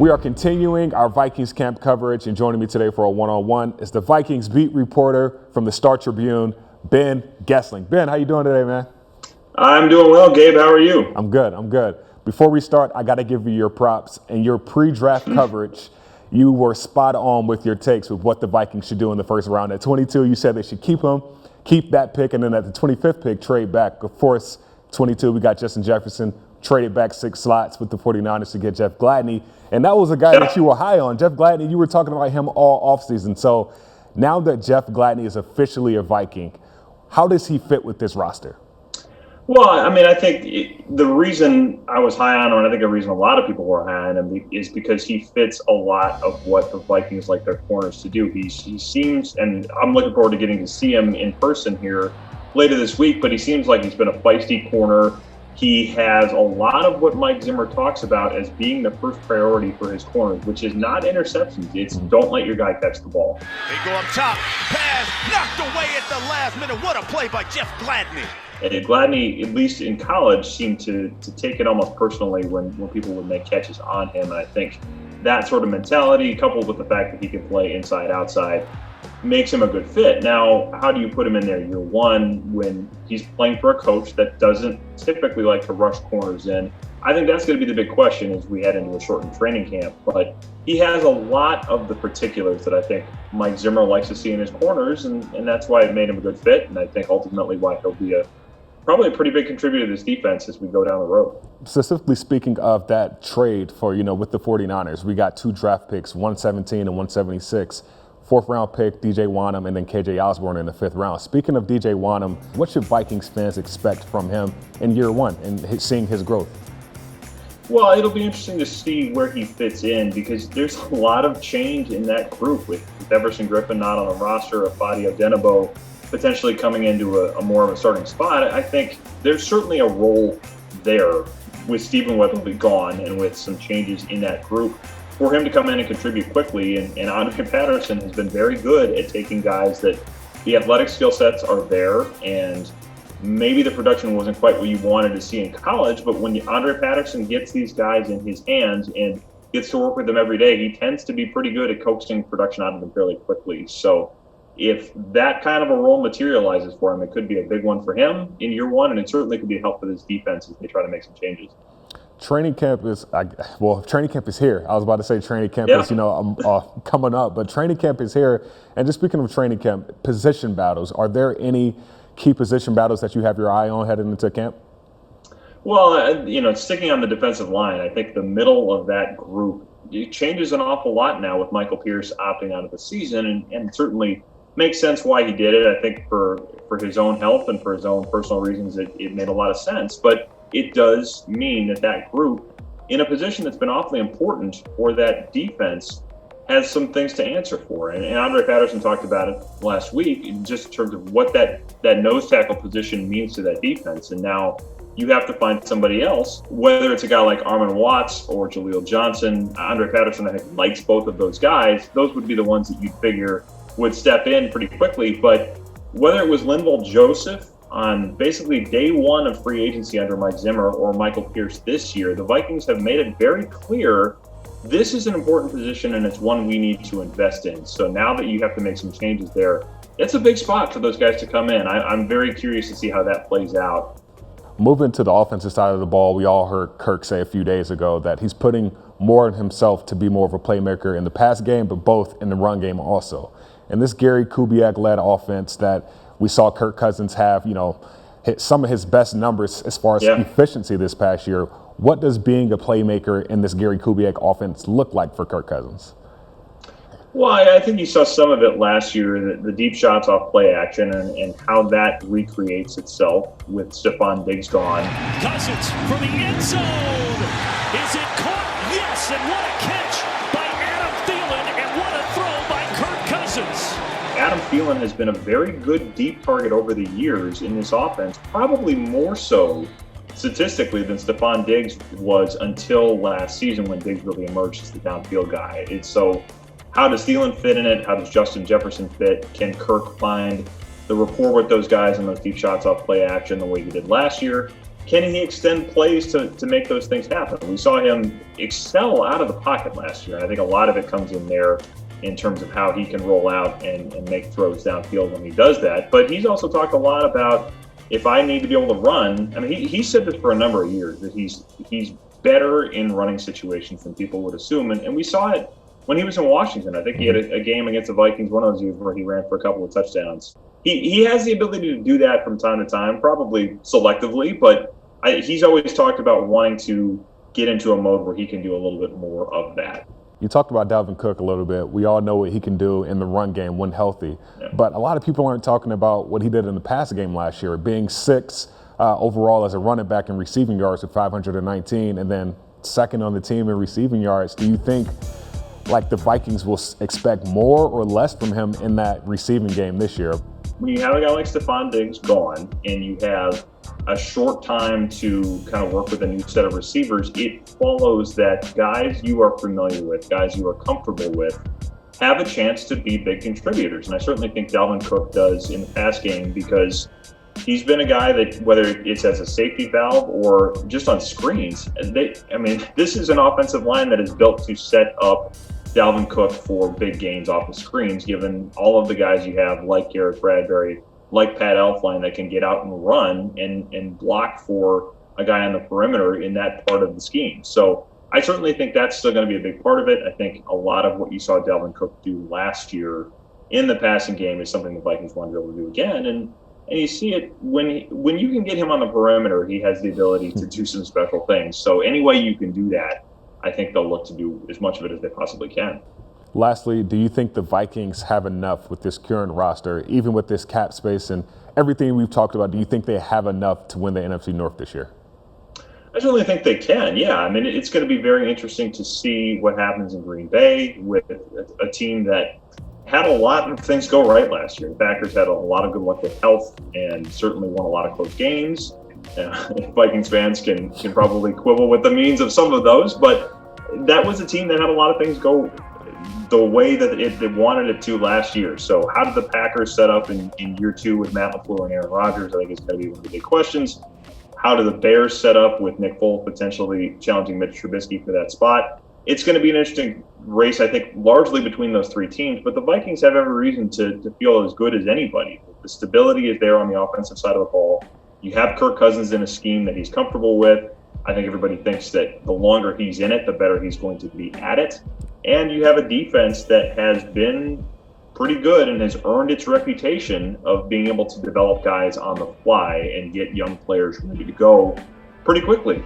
We are continuing our Vikings camp coverage, and joining me today for a one-on-one is the Vikings beat reporter from the Star Tribune, Ben Goessling. Ben, how you doing today, man? I'm doing well, Gabe. How are you? I'm good. Before we start, I got to give you your props. In your pre-draft coverage, you were spot on with your takes with what the Vikings should do in the first round. At 22, you said they should keep that pick, and then at the 25th pick, trade back. Of course, 22, we got Justin Jefferson, traded back 6 slots with the 49ers to get Jeff Gladney. And that was a guy that you were high on. Jeff Gladney, you were talking about him all offseason. So now that Jeff Gladney is officially a Viking, how does he fit with this roster? Well, I mean, I think the reason I was high on him, and I think the reason a lot of people were high on him, is because he fits a lot of what the Vikings like their corners to do. He seems, and I'm looking forward to getting to see him in person here later this week, but he seems like he's been a feisty corner. He has a lot of what Mike Zimmer talks about as being the first priority for his corners, which is not interceptions. It's don't let your guy catch the ball. They go up top, pass, knocked away at the last minute. What a play by Jeff Gladney. And Gladney, at least in college, seemed to take it almost personally when people would make catches on him. And I think that sort of mentality, coupled with the fact that he can play inside, outside, makes him a good fit. Now, how do you put him in there year one when he's playing for a coach that doesn't typically like to rush corners in? I think that's going to be the big question as we head into a shortened training camp. But he has a lot of the particulars that I think Mike Zimmer likes to see in his corners, and that's why it made him a good fit. And I think ultimately why he'll be probably a pretty big contributor to this defense as we go down the road. Specifically speaking of that trade for, with the 49ers, we got 2 draft picks, 117 and 176. 4th round pick, DJ Wonnum, and then KJ Osborne in the 5th round. Speaking of DJ Wonnum, what should Vikings fans expect from him in year one and seeing his growth? Well, it'll be interesting to see where he fits in because there's a lot of change in that group with Everson Griffin not on the roster, Afadi Odenigbo potentially coming into a more of a starting spot. I think there's certainly a role there with Stephen Weatherly gone and with some changes in that group for him to come in and contribute quickly. And Andre Patterson has been very good at taking guys that the athletic skill sets are there, and maybe the production wasn't quite what you wanted to see in college, but when Andre Patterson gets these guys in his hands and gets to work with them every day, he tends to be pretty good at coaxing production out of them fairly quickly. So if that kind of a role materializes for him, it could be a big one for him in year one, and it certainly could be a help for this defense as they try to make some changes. Training camp is here. I was about to say training camp is, coming up, but training camp is here. And just speaking of training camp, position battles, are there any key position battles that you have your eye on heading into camp? Well, sticking on the defensive line, I think the middle of that group, it changes an awful lot now with Michael Pierce opting out of the season, and certainly makes sense why he did it. I think for his own health and for his own personal reasons, it made a lot of sense. But it does mean that group, in a position that's been awfully important for that defense, has some things to answer for. And Andre Patterson talked about it last week, just in terms of what that nose tackle position means to that defense. And now you have to find somebody else, whether it's a guy like Armon Watts or Jaleel Johnson. Andre Patterson, I think, likes both of those guys. Those would be the ones that you'd figure would step in pretty quickly. But whether it was Linval Joseph on basically day one of free agency under Mike Zimmer or Michael Pierce this year, the Vikings have made it very clear this is an important position and it's one we need to invest in. So now that you have to make some changes there, it's a big spot for those guys to come in. I'm very curious to see how that plays out. Moving to the offensive side of the ball, we all heard Kirk say a few days ago that he's putting more in himself to be more of a playmaker in the pass game, but both in the run game also. And this Gary Kubiak-led offense that we saw Kirk Cousins have, hit some of his best numbers as far as efficiency this past year. What does being a playmaker in this Gary Kubiak offense look like for Kirk Cousins? Well, I think you saw some of it last year, the deep shots off play action and how that recreates itself with Stephon Diggs gone. Cousins for the end zone. Is it caught? Yes, and what a catch by Adam Thielen, and what a throw by Kirk Cousins. Adam Thielen has been a very good deep target over the years in this offense, probably more so statistically than Stephon Diggs was until last season when Diggs really emerged as the downfield guy. So how does Thielen fit in it? How does Justin Jefferson fit? Can Kirk find the rapport with those guys and those deep shots off play action the way he did last year? can he extend plays to make those things happen? We saw him excel out of the pocket last year. And I think a lot of it comes in there in terms of how he can roll out and make throws downfield when he does that. But he's also talked a lot about, if I need to be able to run, I mean, he said this for a number of years, that he's better in running situations than people would assume. And we saw it when he was in Washington. I think he had a game against the Vikings, one of those years where he ran for a couple of touchdowns. He has the ability to do that from time to time, probably selectively, but he's always talked about wanting to get into a mode where he can do a little bit more of that. You talked about Dalvin Cook a little bit. We all know what he can do in the run game when healthy. Yeah. But a lot of people aren't talking about what he did in the pass game last year, being sixth overall as a running back in receiving yards with 519, and then second on the team in receiving yards. Do you think like the Vikings will expect more or less from him in that receiving game this year? When you have a guy like Stephon Diggs gone and you have a short time to kind of work with a new set of receivers, it follows that guys you are familiar with, guys you are comfortable with, have a chance to be big contributors. And I certainly think Dalvin Cook does in the pass game, because he's been a guy that, whether it's as a safety valve or just on screens, this is an offensive line that is built to set up Dalvin Cook for big gains off the screens, given all of the guys you have, like Garrett Bradbury, like Pat Elflein, that can get out and run and block for a guy on the perimeter in that part of the scheme. So I certainly think that's still going to be a big part of it. I think a lot of what you saw Dalvin Cook do last year in the passing game is something the Vikings want to be able to do again. And you see it when you can get him on the perimeter, he has the ability to do some special things. So any way you can do that, I think they'll look to do as much of it as they possibly can. Lastly, do you think the Vikings have enough with this current roster, even with this cap space and everything we've talked about? Do you think they have enough to win the NFC North this year? I certainly think they can, yeah. I mean, it's going to be very interesting to see what happens in Green Bay with a team that had a lot of things go right last year. The Packers had a lot of good luck with health and certainly won a lot of close games. Vikings fans can probably quibble with the means of some of those, but that was a team that had a lot of things go the way that they wanted it to last year. So how did the Packers set up in year two with Matt LaFleur and Aaron Rodgers? I think it's going to be one of the big questions. How do the Bears set up with Nick Foles potentially challenging Mitch Trubisky for that spot? It's going to be an interesting race, I think, largely between those three teams, but the Vikings have every reason to feel as good as anybody. The stability is there on the offensive side of the ball. You have Kirk Cousins in a scheme that he's comfortable with. I think everybody thinks that the longer he's in it, the better he's going to be at it. And you have a defense that has been pretty good and has earned its reputation of being able to develop guys on the fly and get young players ready to go pretty quickly.